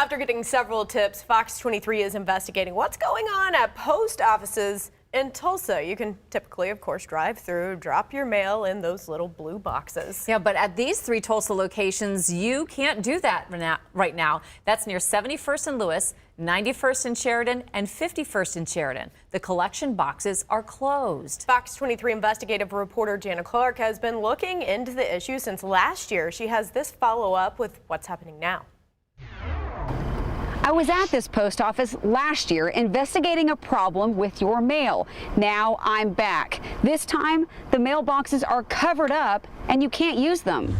After getting several tips, Fox 23 is investigating what's going on at post offices in Tulsa. You can typically, of course, drive through, drop your mail in those little blue boxes. Yeah, but at these 3 Tulsa locations, you can't do that right now. That's near 71st and Lewis, 91st and Sheridan, and 51st and Sheridan. The collection boxes are closed. Fox 23 investigative reporter Jana Clark has been looking into the issue since last year. She has this follow-up with what's happening now. I was at this post office last year investigating a problem with your mail. Now I'm back. This time, the mailboxes are covered up and you can't use them.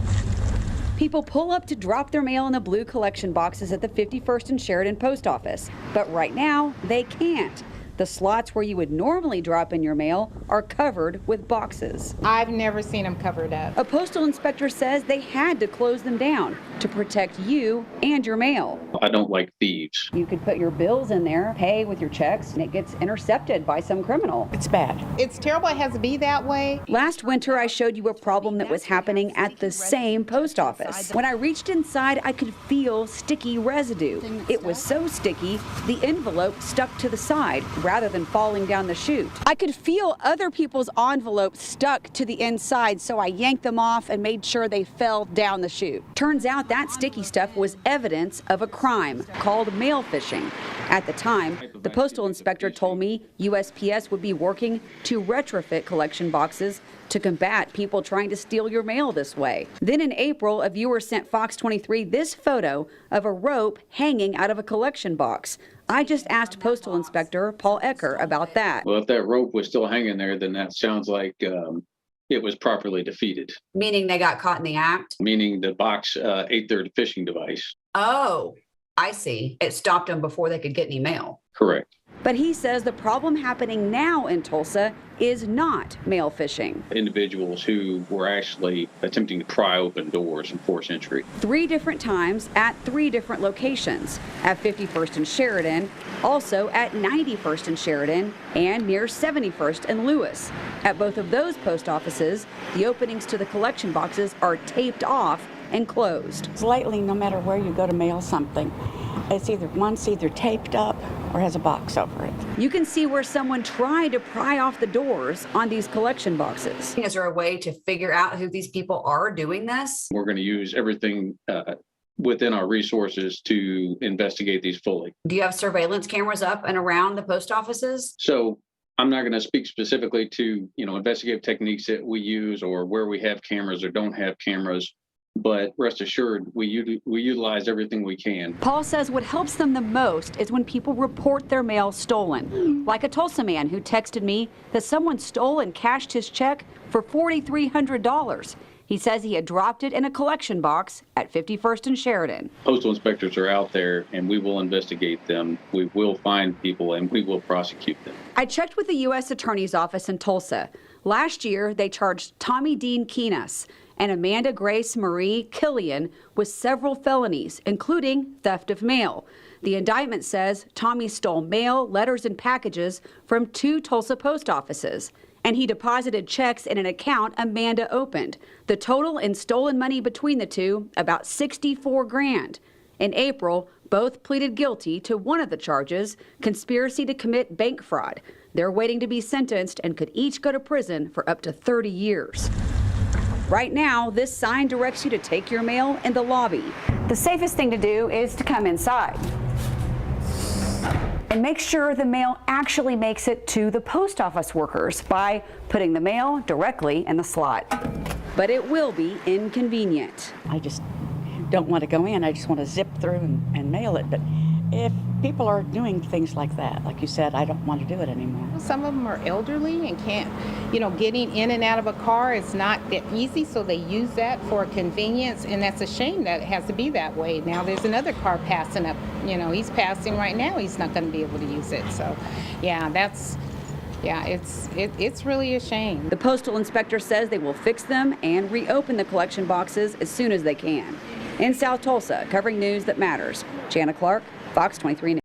People pull up to drop their mail in the blue collection boxes at the 51st and Sheridan post office, but right now they can't. The slots where you would normally drop in your mail are covered with boxes. I've never seen them covered up. A postal inspector says they had to close them down to protect you and your mail. I don't like thieves. You could put your bills in there, pay with your checks, and it gets intercepted by some criminal. It's bad. It's terrible. It has to be that way. Last winter, I showed you a problem that was happening at the same post office. When I reached inside, I could feel sticky residue. It was so sticky, the envelope stuck to the side rather than falling down the chute. I could feel other people's envelopes stuck to the inside, so I yanked them off and made sure they fell down the chute. Turns out that sticky stuff was evidence of a crime called mail phishing. At the time, the postal inspector told me USPS would be working to retrofit collection boxes to combat people trying to steal your mail this way. Then in April, a viewer sent Fox 23 this photo of a rope hanging out of a collection box. I just asked Postal Inspector Paul Ecker about that. Well, if that rope was still hanging there, then that sounds like it was properly defeated. Meaning they got caught in the act? Meaning the box ate their phishing device. Oh, I see. It stopped them before they could get any mail. Correct. But he says the problem happening now in Tulsa is not mail phishing. Individuals who were actually attempting to pry open doors and force entry. 3 different times at 3 different locations. At 51st and Sheridan, also at 91st and Sheridan, and near 71st and Lewis. At both of those post offices, the openings to the collection boxes are taped off and closed. Lately, no matter where you go to mail something, it's either taped up or has a box over it. You can see where someone tried to pry off the doors on these collection boxes. Is there a way to figure out who these people are doing this? We're going to use everything within our resources to investigate these fully. Do you have surveillance cameras up and around the post offices? So I'm not going to speak specifically to, investigative techniques that we use or where we have cameras or don't have cameras. But rest assured, we utilize everything we can. Paul says what helps them the most is when people report their mail stolen. Like a Tulsa man who texted me that someone stole and cashed his check for $4,300. He says he had dropped it in a collection box at 51st and Sheridan. Postal inspectors are out there and we will investigate them. We will find people and we will prosecute them. I checked with the U.S. Attorney's Office in Tulsa. Last year, they charged Tommy Dean Keenas and Amanda Grace Marie Killian with several felonies, including theft of mail. The indictment says Tommy stole mail, letters, and packages from 2 Tulsa post offices, and he deposited checks in an account Amanda opened. The total in stolen money between the two, about $64 grand. In April, both pleaded guilty to one of the charges, conspiracy to commit bank fraud. They're waiting to be sentenced and could each go to prison for up to 30 years. Right now, this sign directs you to take your mail in the lobby. The safest thing to do is to come inside and make sure the mail actually makes it to the post office workers by putting the mail directly in the slot. But it will be inconvenient. I just don't want to go in. I just want to zip through and mail it. But if people are doing things like that, like you said, I don't want to do it anymore. Some of them are elderly and can't, getting in and out of a car is not that easy, so they use that for convenience, and that's a shame that it has to be that way. Now there's another car passing up, he's passing right now, he's not going to be able to use it. So, it's really a shame. The postal inspector says they will fix them and reopen the collection boxes as soon as they can. In South Tulsa, covering news that matters, Jana Clark, Fox 23 News.